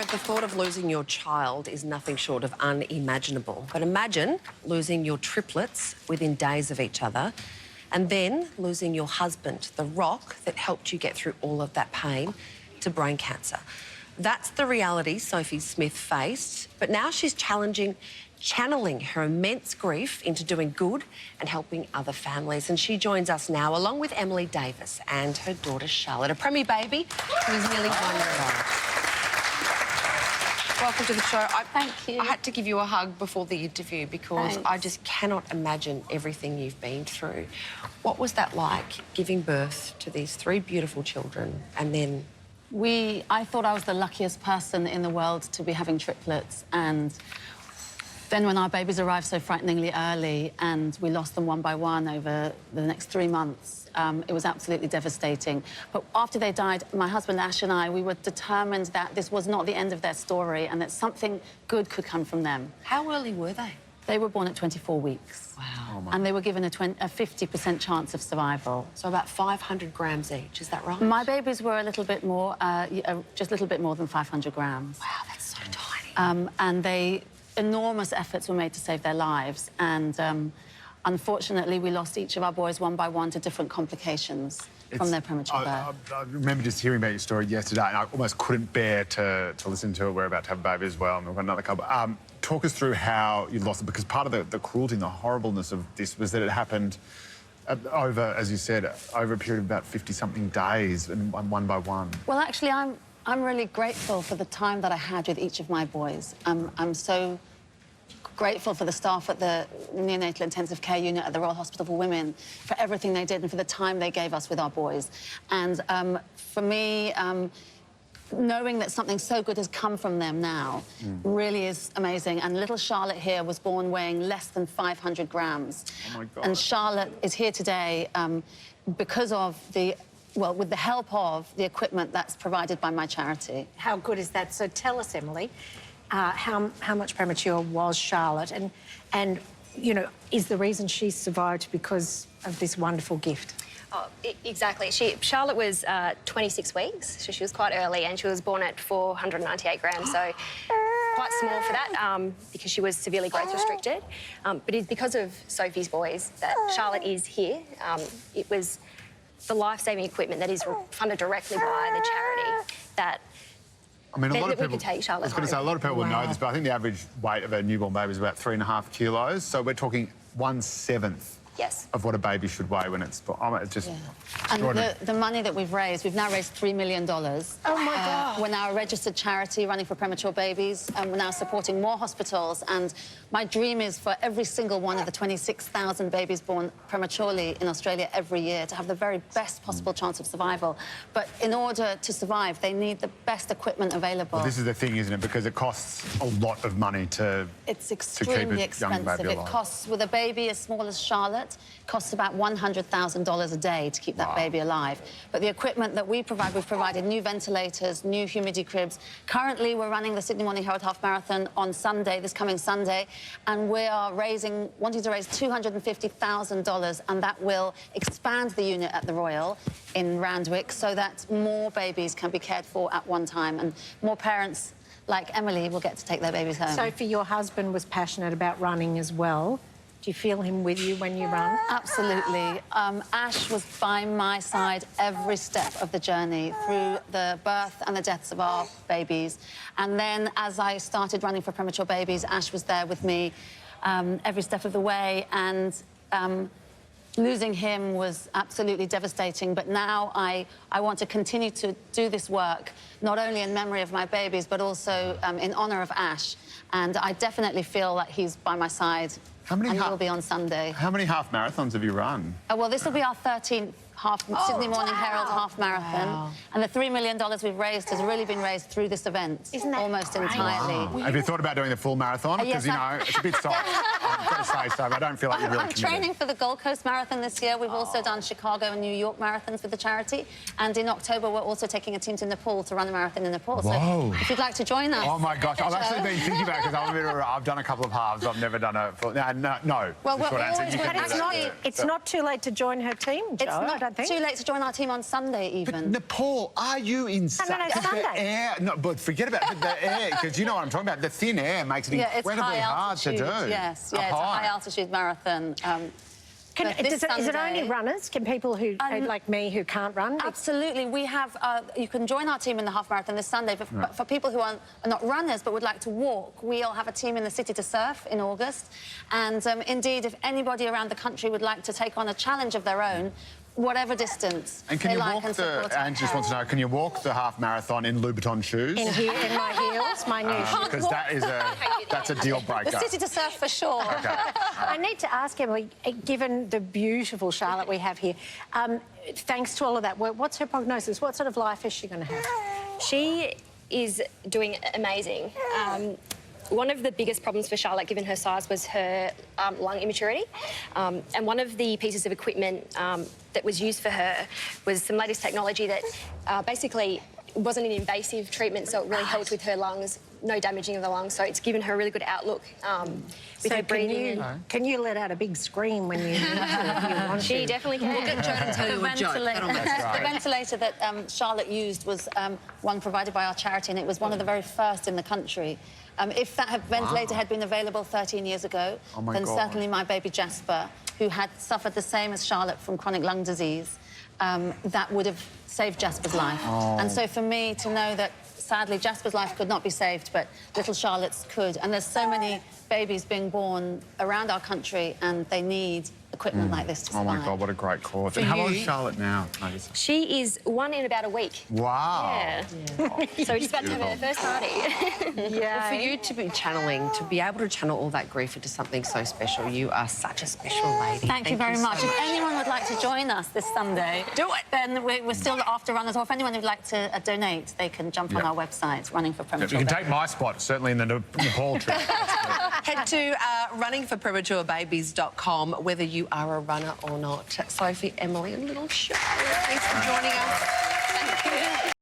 the thought of losing your child is nothing short of unimaginable. But imagine losing your triplets within days of each other and then losing your husband, the rock that helped you get through all of that pain, to brain cancer. That's the reality Sophie Smith faced, but now she's channeling her immense grief into doing good and helping other families. And she joins us now, along with Emily Davis and her daughter Charlotte, a preemie baby who is nearly 1 year old. Welcome to the show. Thank you. I had to give you a hug before the interview because I just cannot imagine everything you've been through. What was that like, giving birth to these 3 beautiful children and then... I thought I was the luckiest person in the world to be having triplets, and then when our babies arrived so frighteningly early and we lost them one by one over the next 3 months, it was absolutely devastating. But after they died, my husband Ash and I, we were determined that this was not the end of their story and that something good could come from them. How early were they? They were born at 24 weeks. Wow. Oh and they were given a 50% chance of survival. So about 500 grams each, is that right? My babies were a little bit more, just a little bit more than 500 grams. Wow, that's so tiny. And enormous efforts were made to save their lives. And unfortunately, we lost each of our boys one by one to different complications from their premature birth. I remember just hearing about your story yesterday, and I almost couldn't bear to listen to it. We're about to have a baby as well, and we've got another couple. Talk us through how you lost it, because part of the cruelty and the horribleness of this was that it happened over, as you said, over a period of about 50-something days, and one by one. Well, actually, I'm really grateful for the time that I had with each of my boys. I'm so grateful for the staff at the neonatal intensive care unit at the Royal Hospital for Women for everything they did and for the time they gave us with our boys. And for me, knowing that something so good has come from them now really is amazing. And little Charlotte here was born weighing less than 500 grams. Oh, my God. And Charlotte is here today because of with the help of the equipment that's provided by my charity. How good is that? So tell us, Emily, how much premature was Charlotte? And, you know, is the reason she survived because of this wonderful gift? Oh, exactly. Charlotte was 26 weeks, so she was quite early, and she was born at 498 grams, so quite small for that, because she was severely growth restricted. But it's because of Sophie's boys that Charlotte is here. It was the life-saving equipment that is funded directly by the charity that... I mean, a lot of people... we could take Charlotte I was going to say, a lot of people will know this, but I think the average weight of a newborn baby is about 3.5 kilos, so we're talking 1/7 Yes. of what a baby should weigh when it's born. Oh, it's just And the money that we've now raised $3 million. Oh, my God. We're now a registered charity running for premature babies, and we're now supporting more hospitals. And my dream is for every single one of the 26,000 babies born prematurely in Australia every year to have the very best possible chance of survival. But in order to survive, they need the best equipment available. Well, this is the thing, isn't it? Because it costs a lot of money to... It's extremely expensive. It costs, with a baby as small as Charlotte, it costs about $100,000 a day to keep that baby alive. But the equipment that we provide, we've provided new ventilators, new humidity cribs. Currently, we're running the Sydney Morning Herald Half Marathon on Sunday, this coming Sunday, and we are wanting to raise $250,000, and that will expand the unit at the Royal in Randwick so that more babies can be cared for at one time, and more parents like Emily will get to take their babies home. Sophie, your husband was passionate about running as well. Do you feel him with you when you run? Absolutely. Ash was by my side every step of the journey through the birth and the deaths of our babies. And then as I started running for premature babies, Ash was there with me every step of the way. And losing him was absolutely devastating. But now I want to continue to do this work, not only in memory of my babies, but also in honour of Ash. And I definitely feel that he's by my side. How many and he'll be on Sunday. How many half marathons have you run? Well, this will be our 13th Sydney Morning Herald Half Marathon. Wow. And the $3 million we've raised has really been raised through this event. Isn't that almost entirely. Wow. Have you thought about doing the full marathon? Because, you know, it's a bit soft. I've got to say so, but I don't feel like you're really committed. I'm training for the Gold Coast Marathon this year. We've also done Chicago and New York marathons with the charity. And in October, we're also taking a team to Nepal to run a marathon in Nepal. Whoa. So if you'd like to join us... Oh, my gosh. I've actually been thinking about it because I've done a couple of halves. I've never done a full... No. Well, It's not too late to join her team, Jo. It's not don't think. Too late to join our team on Sunday, even. But Nepal, are you insane? No, Sunday. The air, no, but forget about it, the air, because you know what I'm talking about. The thin air makes it incredibly hard to do. Yes, yeah, it's a high-altitude marathon. Is it only runners? Can people who, like me, who can't run? Absolutely. We have... you can join our team in the half marathon this Sunday, but for people who are not runners but would like to walk, we'll have a team in the city to surf in August. And indeed, if anybody around the country would like to take on a challenge of their own, whatever distance and can they you like walk Anne just wants to know, can you walk the half marathon in Louboutin shoes? In my heels, my new shoes. Because that's a deal breaker. The city to surf for sure. Okay. I need to ask Emily, given the beautiful Charlotte we have here, thanks to all of that work, what's her prognosis? What sort of life is she going to have? She is doing amazing. One of the biggest problems for Charlotte, given her size, was her lung immaturity. And one of the pieces of equipment that was used for her was some latest technology that basically wasn't an invasive treatment, so it really helped with her lungs, no damaging of the lungs. So it's given her a really good outlook with her breathing. Can you let out a big scream when you want to? She definitely can. We'll get Jo to tell you a joke. The ventilator that Charlotte used was one provided by our charity, and it was one of the very first in the country. If that ventilator had been available 13 years ago, then certainly my baby Jasper, who had suffered the same as Charlotte from chronic lung disease, that would have saved Jasper's life. And so for me to know that, sadly, Jasper's life could not be saved, but little Charlotte's could. And there's so many babies being born around our country, and they need equipment like this to survive. Oh, my God, what a great cause. And how old is Charlotte now? She is 1 in about a week. Wow. Yeah. So just about to have her first party. Yeah. Well, for you to be channeling, to be able to channel all that grief into something so special, you are such a special lady. Thank you very much. If anyone would like to join us this Sunday, do it. Then we're still after runners, or if anyone would like to donate, they can jump on our website, Running for Premature You can take my spot, certainly in the Nepal trip. Head to runningforprematurebabies.com, whether you are a runner or not. Sophie, Emily, and little Charlotte, thanks for joining us.